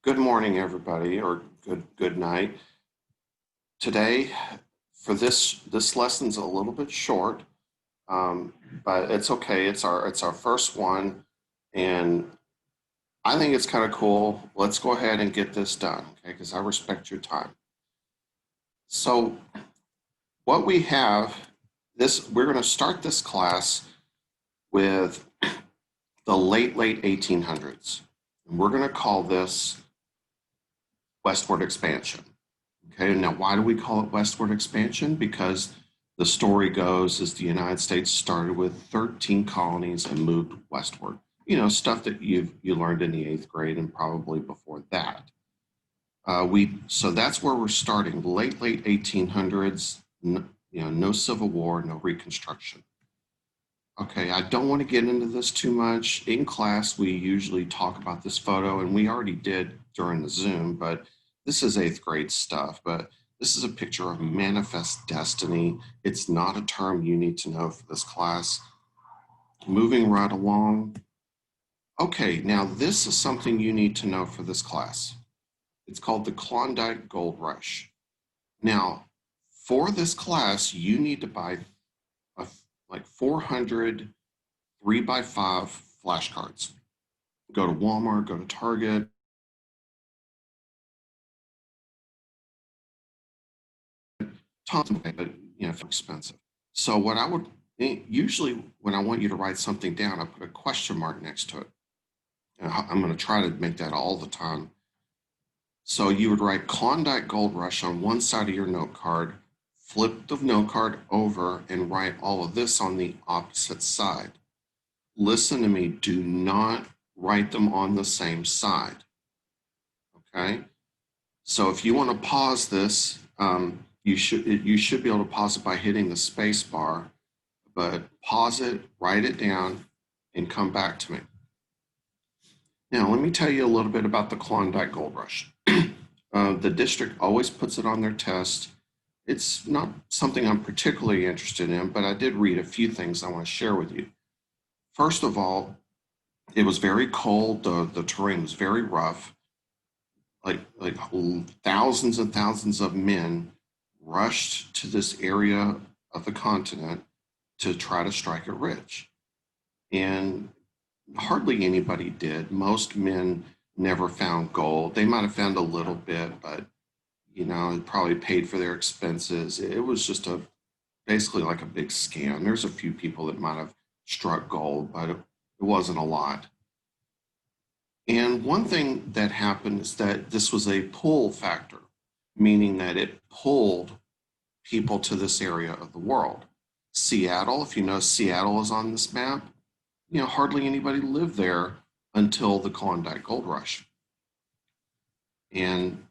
Good morning, everybody, or good night. Today, for this lesson's a little bit short, but it's okay. It's our first one, and I think it's kind of cool. Let's go ahead and get this done, okay? Because I respect your time. So, what we have we're going to start this class with the late 1800s, and we're going to call this Westward Expansion. Okay, now why do we call it Westward Expansion? Because the story goes is the United States started with 13 colonies and moved westward. You know, stuff that you learned in the 8th grade and probably before that. So that's where we're starting, late 1800s. No Civil War, no Reconstruction. Okay, I don't want to get into this too much. In class, we usually talk about this photo, and we already did during the Zoom, but this is 8th grade stuff. But this is a picture of manifest destiny. It's not a term you need to know for this class. Moving right along. Okay, now this is something you need to know for this class. It's called the Klondike Gold Rush. Now, for this class, you need to buy like 400 3x5 flashcards. Go to Walmart, go to Target. Tons of but expensive. So what I would usually when I want you to write something down, I put a question mark next to it. And I'm going to try to make that all the time. So you would write Klondike Gold Rush on one side of your note card, flip the note card over, and write all of this on the opposite side. Listen to me, do not write them on the same side, okay? So if you want to pause this, you should be able to pause it by hitting the space bar, but pause it, write it down, and come back to me. Now, let me tell you a little bit about the Klondike Gold Rush. The district always puts it on their test. It's not something I'm particularly interested in, but I did read a few things I want to share with you. First of all, it was very cold. The terrain was very rough. Like thousands and thousands of men rushed to this area of the continent to try to strike it rich. And hardly anybody did. Most men never found gold. They might have found a little bit, but it probably paid for their expenses. It was just basically like a big scam. There's a few people that might have struck gold, but it wasn't a lot. And one thing that happened is that this was a pull factor, meaning that it pulled people to this area of the world. Seattle, if you know Seattle is on this map, hardly anybody lived there until the Klondike Gold Rush. And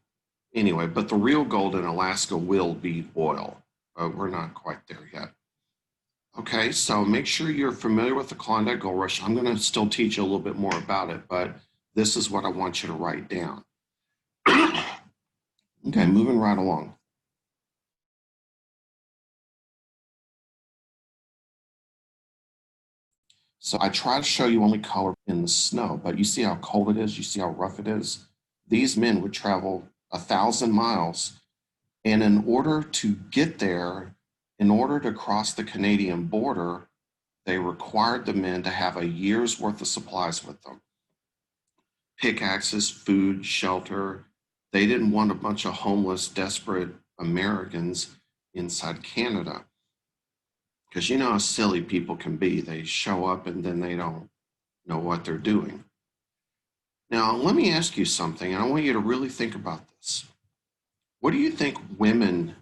anyway, but the real gold in Alaska will be oil. We're not quite there yet. Okay, so make sure you're familiar with the Klondike Gold Rush. I'm going to still teach you a little bit more about it, but this is what I want you to write down. Okay, moving right along. So I try to show you only color in the snow, but you see how cold it is? You see how rough it is? These men would travel 1,000 miles, and in order to get there, in order to cross the Canadian border, they required the men to have a year's worth of supplies with them. Pickaxes, food, shelter. They didn't want a bunch of homeless, desperate Americans inside Canada. Because you know how silly people can be. They show up and then they don't know what they're doing. Now, let me ask you something, and I want you to really think about this. What do you think women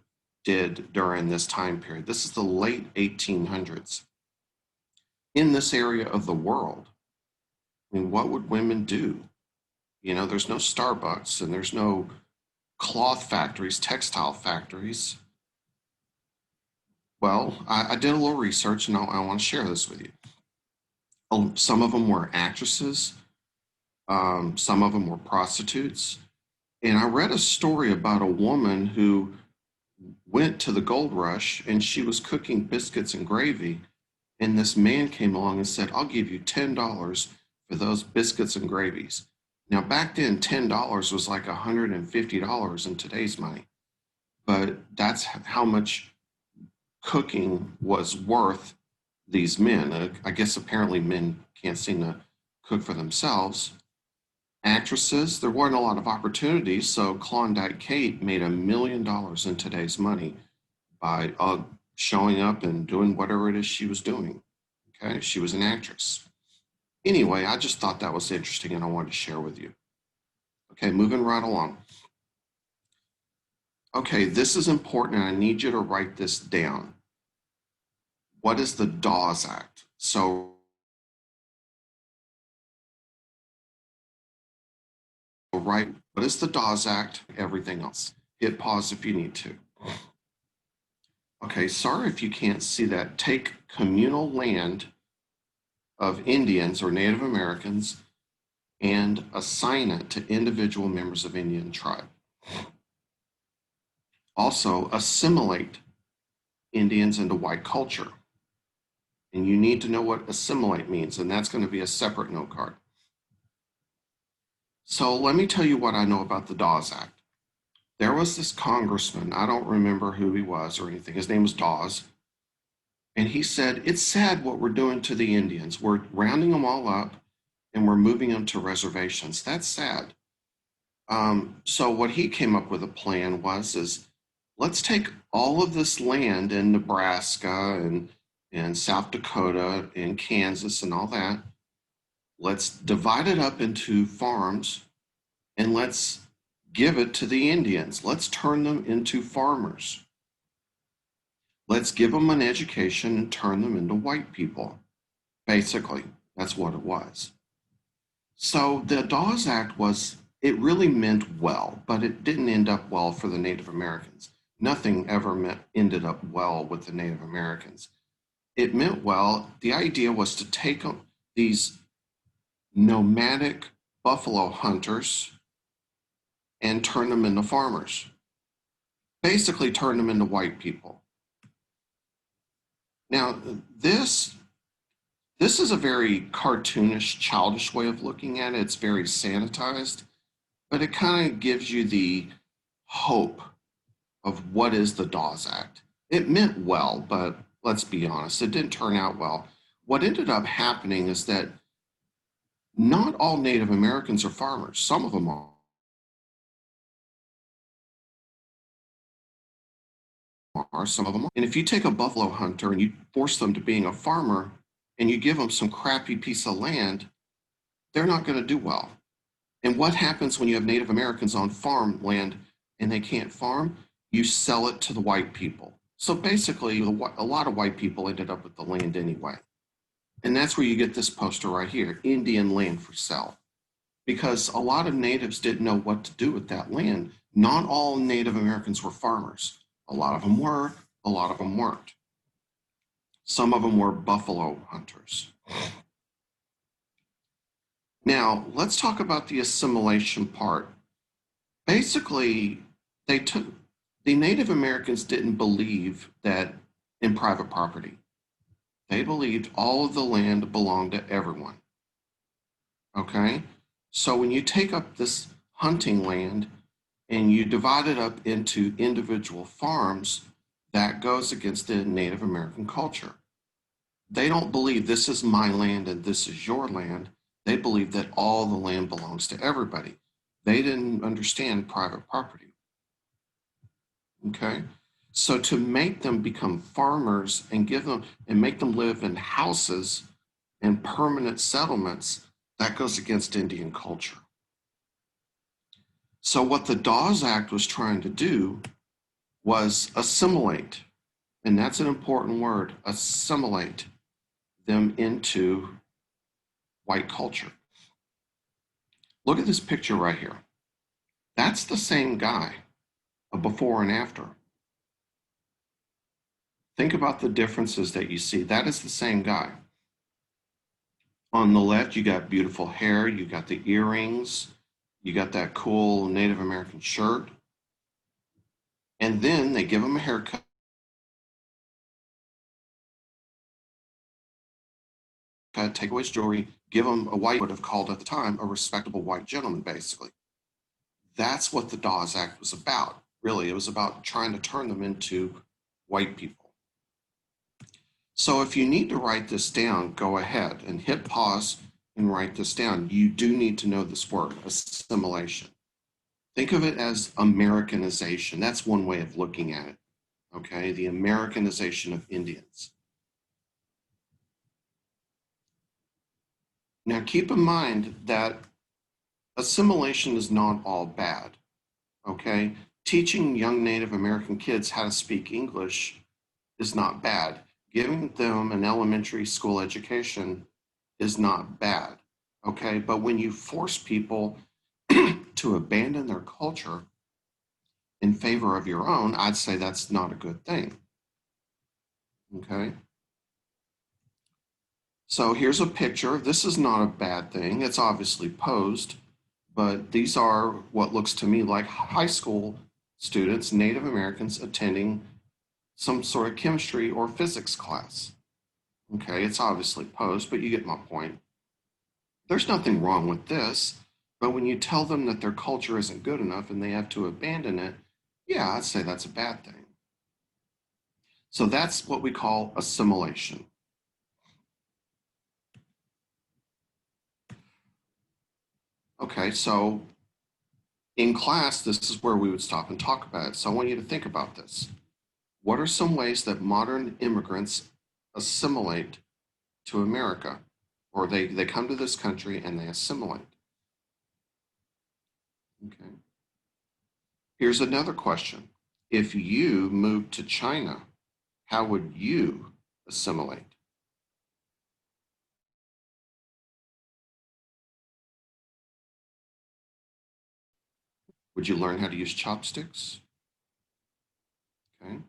did during this time period? This is the late 1800s. In this area of the world, I mean, what would women do? There's no Starbucks and there's no cloth factories, textile factories. Well, I did a little research and I want to share this with you. Some of them were actresses. Some of them were prostitutes. And I read a story about a woman who went to the gold rush and she was cooking biscuits and gravy. And this man came along and said, I'll give you $10 for those biscuits and gravies. Now, back then, $10 was like $150 in today's money, but that's how much cooking was worth these men. I guess apparently men can't seem to cook for themselves. Actresses, there weren't a lot of opportunities, so Klondike Kate made $1 million in today's money by showing up and doing whatever it is she was doing. Okay, she was an actress. Anyway, I just thought that was interesting and I wanted to share with you. Okay, moving right along. Okay, this is important and I need you to write this down. What is the Dawes Act? So, write what is the Dawes Act, everything else. Hit pause if you need to. Okay, sorry if you can't see that. Take communal land of Indians or Native Americans and assign it to individual members of Indian tribe. Also, assimilate Indians into white culture. And you need to know what assimilate means, and that's going to be a separate note card. So let me tell you what I know about the Dawes Act. There was this congressman, I don't remember who he was or anything, his name was Dawes, and he said, it's sad what we're doing to the Indians. We're rounding them all up and we're moving them to reservations. That's sad. So what he came up with a plan is let's take all of this land in Nebraska and South Dakota and Kansas and all that. Let's divide it up into farms and let's give it to the Indians. Let's turn them into farmers. Let's give them an education and turn them into white people. Basically, that's what it was. So the Dawes Act it really meant well, but it didn't end up well for the Native Americans. Nothing ever ended up well with the Native Americans. It meant well, the idea was to take these nomadic buffalo hunters and turn them into farmers. Basically turn them into white people. Now, this is a very cartoonish, childish way of looking at it. It's very sanitized, but it kind of gives you the hope of what is the Dawes Act. It meant well, but let's be honest, it didn't turn out well. What ended up happening is that not all Native Americans are farmers. Some of them are, some of them are. And if you take a buffalo hunter and you force them to being a farmer and you give them some crappy piece of land, they're not going to do well. And what happens when you have Native Americans on farmland and they can't farm? You sell it to the white people. So basically, a lot of white people ended up with the land anyway. And that's where you get this poster right here, Indian land for sale. Because a lot of natives didn't know what to do with that land. Not all Native Americans were farmers. A lot of them were, a lot of them weren't. Some of them were buffalo hunters. Now, let's talk about the assimilation part. Basically, the Native Americans didn't believe that in private property. They believed all of the land belonged to everyone. Okay? So when you take up this hunting land and you divide it up into individual farms, that goes against the Native American culture. They don't believe this is my land and this is your land. They believe that all the land belongs to everybody. They didn't understand private property. Okay? So to make them become farmers and make them live in houses and permanent settlements, that goes against Indian culture. So what the Dawes Act was trying to do was assimilate, and that's an important word, assimilate them into white culture. Look at this picture right here. That's the same guy, a before and after. Think about the differences that you see. That is the same guy. On the left, you got beautiful hair, you got the earrings, you got that cool Native American shirt. And then they give him a haircut. take away his jewelry, give him a white, would have called at the time a respectable white gentleman, basically. That's what the Dawes Act was about, really. It was about trying to turn them into white people. So if you need to write this down, go ahead and hit pause and write this down. You do need to know this word, assimilation. Think of it as Americanization. That's one way of looking at it, okay? The Americanization of Indians. Now keep in mind that assimilation is not all bad, okay? Teaching young Native American kids how to speak English is not bad. Giving them an elementary school education is not bad, okay? But when you force people to abandon their culture in favor of your own, I'd say that's not a good thing, okay? So here's a picture. This is not a bad thing. It's obviously posed, but these are what looks to me like high school students, Native Americans, attending some sort of chemistry or physics class. Okay, it's obviously posed, but you get my point. There's nothing wrong with this, but when you tell them that their culture isn't good enough and they have to abandon it, yeah, I'd say that's a bad thing. So that's what we call assimilation. Okay, so in class, this is where we would stop and talk about it. So I want you to think about this. What are some ways that modern immigrants assimilate to America? Or they come to this country and they assimilate. Okay. Here's another question. If you moved to China, how would you assimilate? Would you learn how to use chopsticks? Okay.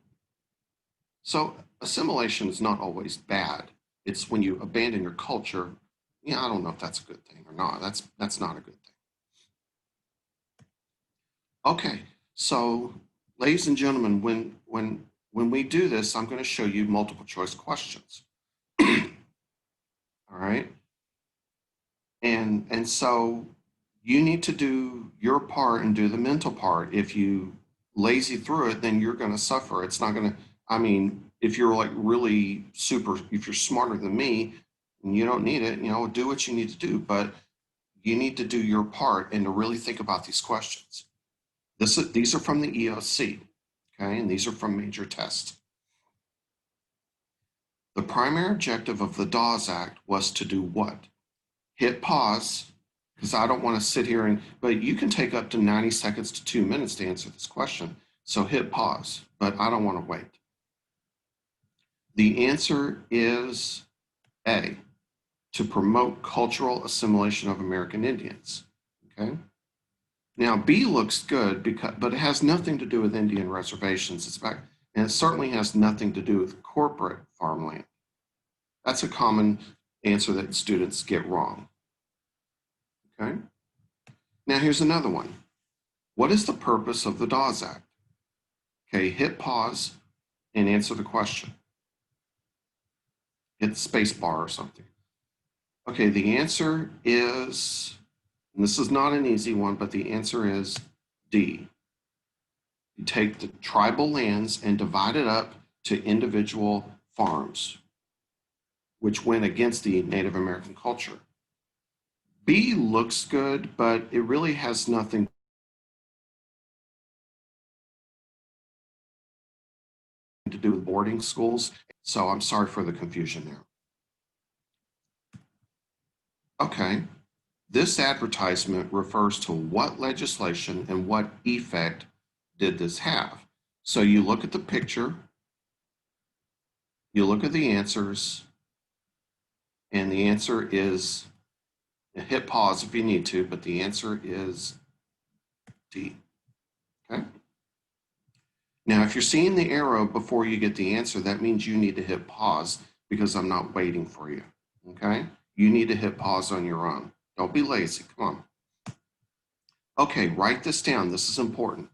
So assimilation is not always bad. It's when you abandon your culture. Yeah, I don't know if that's a good thing or not. That's not a good thing. Okay, so ladies and gentlemen, when we do this, I'm going to show you multiple choice questions. All right. And so you need to do your part and do the mental part. If you lazy through it, then you're going to suffer. It's not going to, I mean, if you're like really super, if you're smarter than me and you don't need it, do what you need to do, but you need to do your part and to really think about these questions. These are from the EOC, okay, and these are from major tests. The primary objective of the Dawes Act was to do what? Hit pause, because I don't want to sit here but you can take up to 90 seconds to 2 minutes to answer this question. So hit pause, but I don't want to wait. The answer is A, to promote cultural assimilation of American Indians, okay? Now, B looks good, but it has nothing to do with Indian reservations. And it certainly has nothing to do with corporate farmland. That's a common answer that students get wrong. Okay. Now, here's another one. What is the purpose of the Dawes Act? Okay, hit pause and answer the question. Hit space bar or something. Okay, the answer is, and this is not an easy one, but the answer is D. You take the tribal lands and divide it up to individual farms, which went against the Native American culture. B looks good, but it really has nothing to do with boarding schools. So I'm sorry for the confusion there. Okay, this advertisement refers to what legislation and what effect did this have? So you look at the picture, you look at the answers, and the answer is, hit pause if you need to, but the answer is D. Okay. Now, if you're seeing the arrow before you get the answer, that means you need to hit pause because I'm not waiting for you. Okay. You need to hit pause on your own. Don't be lazy. Come on. Okay, write this down. This is important.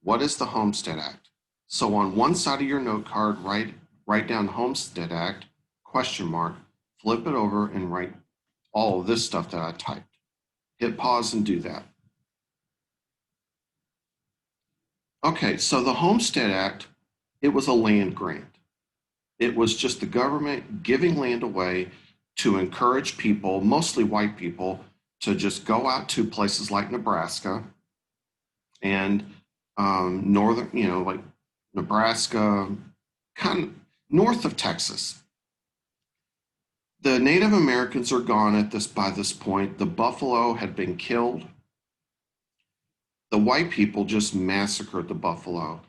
What is the Homestead Act? So on one side of your note card, write down Homestead Act, question mark. flip it over and write all of this stuff that I typed. Hit pause and do that. Okay, so the Homestead Act, it was a land grant. It was just the government giving land away to encourage people, mostly white people, to just go out to places like Nebraska and northern, like Nebraska, kind of north of Texas. The Native Americans are gone by this point. The buffalo had been killed. The white people just massacred the buffalo.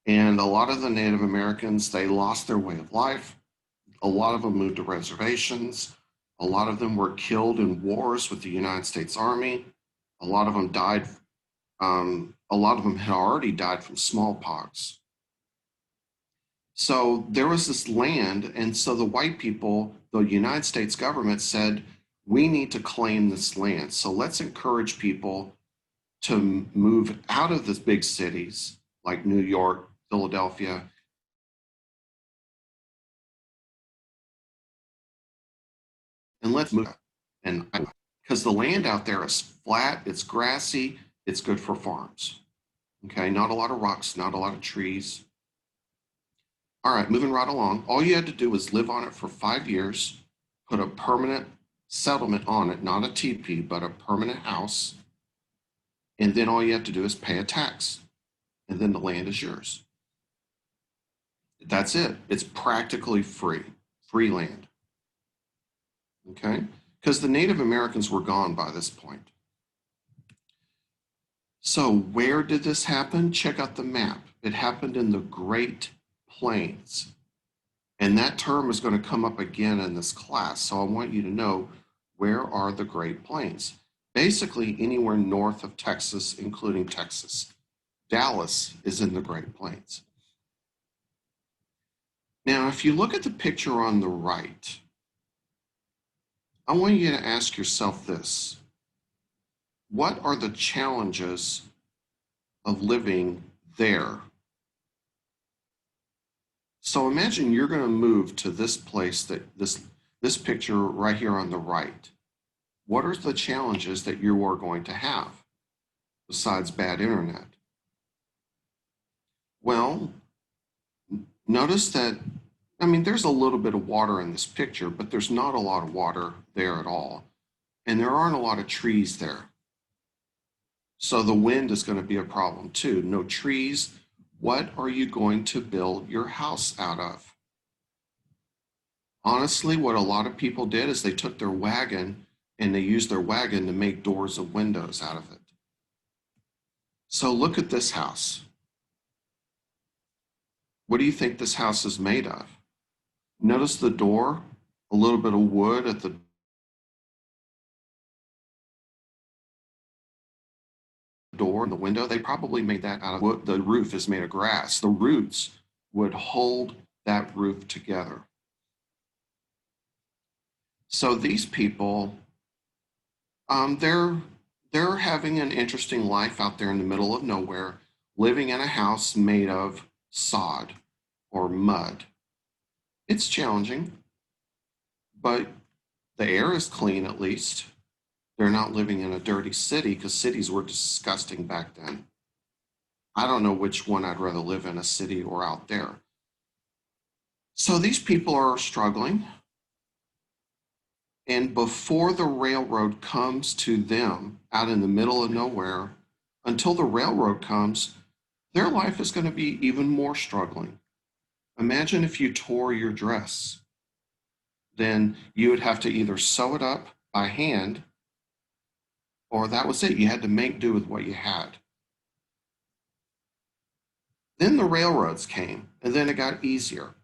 And a lot of the Native Americans, they lost their way of life. A lot of them moved to reservations. A lot of them were killed in wars with the United States Army. A lot of them died. A lot of them had already died from smallpox. So there was this land, and so the white people, the United States government said, we need to claim this land. So let's encourage people to move out of the big cities like New York, Philadelphia, and let's move. And because the land out there is flat, it's grassy, it's good for farms. Okay, not a lot of rocks, not a lot of trees. All right, moving right along. All you had to do was live on it for 5 years, put a permanent settlement on it, not a teepee, but a permanent house. And then all you have to do is pay a tax. And then the land is yours. That's it. It's practically free land. Okay? Because the Native Americans were gone by this point. So where did this happen? Check out the map. It happened in the Great Plains. And that term is going to come up again in this class. So I want you to know, where are the Great Plains? Basically anywhere north of Texas, including Texas. Dallas is in the Great Plains. Now, if you look at the picture on the right, I want you to ask yourself this. What are the challenges of living there? So imagine you're going to move to this place, this picture right here on the right. What are the challenges that you are going to have besides bad internet? Well, notice that, there's a little bit of water in this picture, but there's not a lot of water there at all. And there aren't a lot of trees there. So the wind is going to be a problem too. No trees. What are you going to build your house out of? Honestly, what a lot of people did is they took their wagon and they used their wagon to make doors and windows out of it. So look at this house. What do you think this house is made of? Notice the door, a little bit of wood at the door and the window. They probably made that out of wood. The roof is made of grass. The roots would hold that roof together. So these people, they're having an interesting life out there in the middle of nowhere, living in a house made of sod or mud. It's challenging, but the air is clean at least. They're not living in a dirty city, because cities were disgusting back then. I don't know which one I'd rather live in, a city or out there. So these people are struggling. And before the railroad comes to them out in the middle of nowhere, until the railroad comes, their life is going to be even more struggling. Imagine if you tore your dress. Then you would have to either sew it up by hand, or that was it. You had to make do with what you had. Then the railroads came, and then it got easier.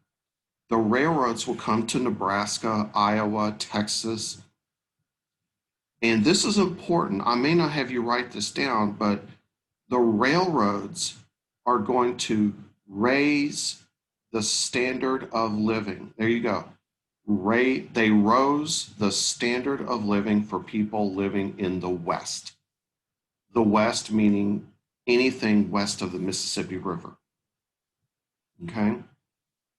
The railroads will come to Nebraska, Iowa, Texas. And this is important. I may not have you write this down, but the railroads are going to raise the standard of living. There you go. They rose the standard of living for people living in the West. The West meaning anything west of the Mississippi River. Okay?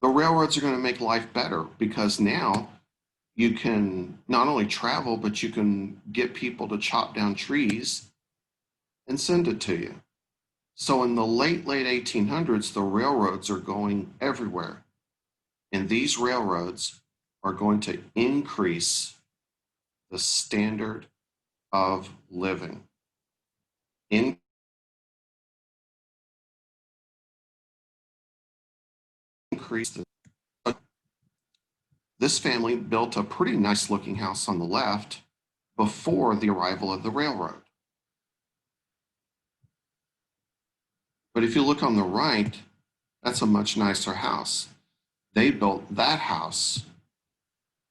The railroads are going to make life better, because now you can not only travel, but you can get people to chop down trees and send it to you. So in the late 1800s, the railroads are going everywhere. And these railroads are going to increase the standard of living. Increase the This family built a pretty nice looking house on the left before the arrival of the railroad. But if you look on the right, that's a much nicer house. They built that house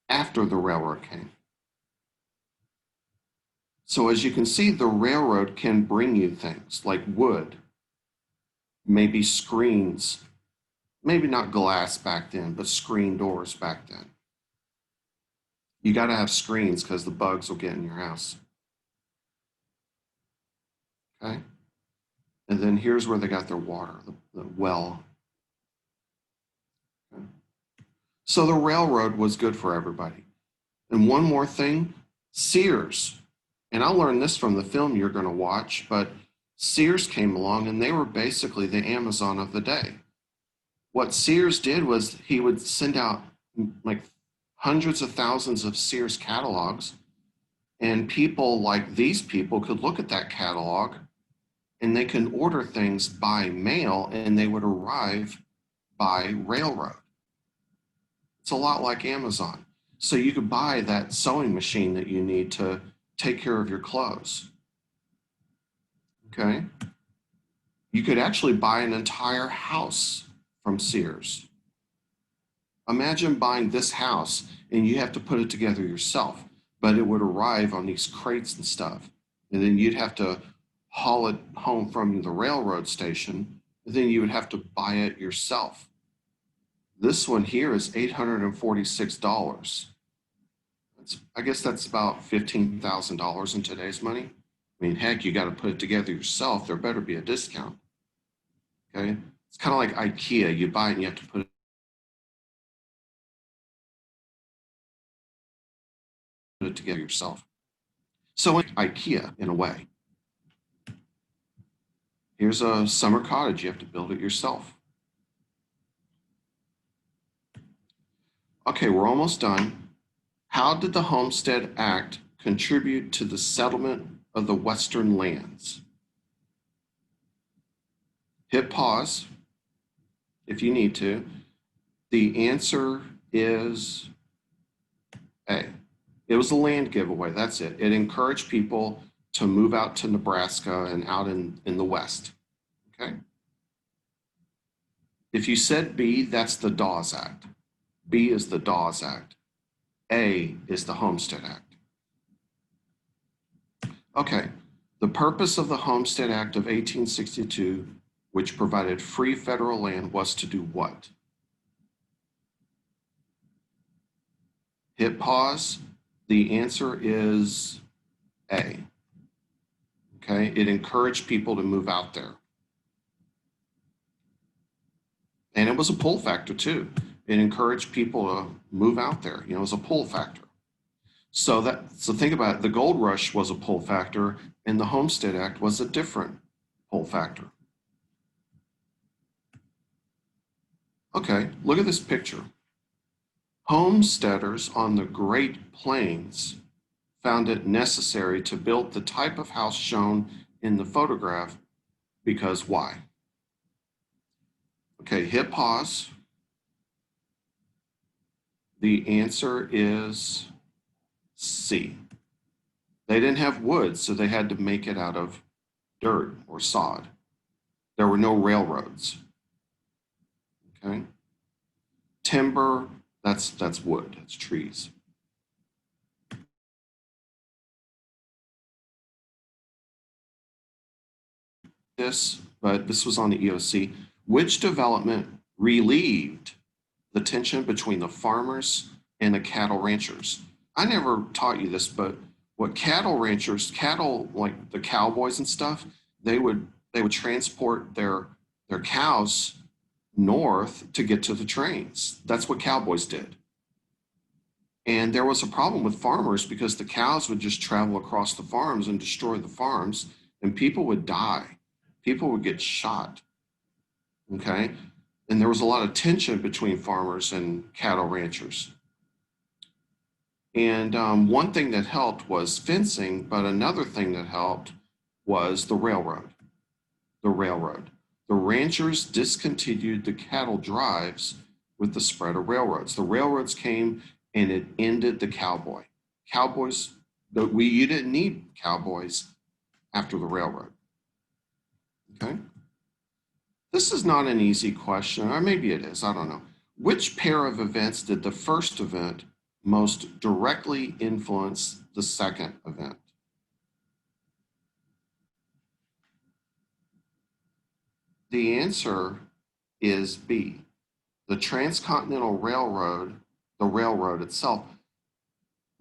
after the railroad came. So as you can see, the railroad can bring you things like wood, maybe screens, maybe not glass back then, but screen doors back then. You got to have screens because the bugs will get in your house. Okay? And then here's where they got their water, the well. Okay? So the railroad was good for everybody. And one more thing, Sears. And I learned this from the film you're going to watch, but Sears came along and they were basically the Amazon of the day. What Sears did was he would send out like hundreds of thousands of Sears catalogs, and people like these people could look at that catalog and they can order things by mail and they would arrive by railroad. It's a lot like Amazon. So you could buy that sewing machine that you need to take care of your clothes. Okay? You could actually buy an entire house from Sears. Imagine buying this house and you have to put it together yourself, but it would arrive on these crates and stuff. And then you'd have to haul it home from the railroad station, and then you would have to buy it yourself. This one here is $846. I guess that's about $15,000 in today's money. I mean, heck, you got to put it together yourself. There better be a discount. Okay? It's kind of like IKEA. You buy it and you have to put it together yourself. So IKEA, in a way. Here's a summer cottage. You have to build it yourself. Okay, we're almost done. How did the Homestead Act contribute to the settlement of the Western lands? Hit pause if you need to. The answer is A. It was a land giveaway. That's it. It encouraged people to move out to Nebraska and out in the West. Okay? If you said B, that's the Dawes Act. B is the Dawes Act. A is the Homestead Act. Okay, the purpose of the Homestead Act of 1862, which provided free federal land, was to do what? Hit pause. The answer is A. Okay, it encouraged people to move out there. And it was a pull factor too. It encouraged people to move out there. You know, it was a pull factor. So think about it. The gold rush was a pull factor, and the Homestead Act was a different pull factor. Okay, look at this picture. Homesteaders on the Great Plains found it necessary to build the type of house shown in the photograph because why? Okay, hit pause. The answer is C. They didn't have wood, so they had to make it out of dirt or sod. There were no railroads. Okay? Timber, that's wood, that's trees. But this was on the EOC. Which development relieved the tension between the farmers and the cattle ranchers? I never taught you this, but what cattle like the cowboys and stuff, they would transport their cows north to get to the trains. That's what cowboys did. And there was a problem with farmers because the cows would just travel across the farms and destroy the farms, and people would die. People would get shot. Okay. And there was a lot of tension between farmers and cattle ranchers. And one thing that helped was fencing, but another thing that helped was the railroad. The railroad. The ranchers discontinued the cattle drives with the spread of railroads. The railroads came and it ended the cowboy. Cowboys, you didn't need cowboys after the railroad. Okay. This is not an easy question, or maybe it is, I don't know. Which pair of events did the first event most directly influence the second event? The answer is B. The Transcontinental Railroad, the railroad itself,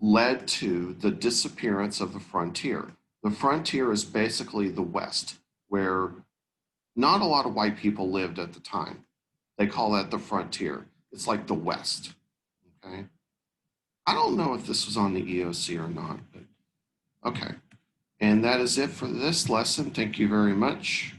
led to the disappearance of the frontier. The frontier is basically the West, where not a lot of white people lived at the time. They call that the frontier. It's like the West. Okay. I don't know if this was on the EOC or not, but okay. And that is it for this lesson. Thank you very much.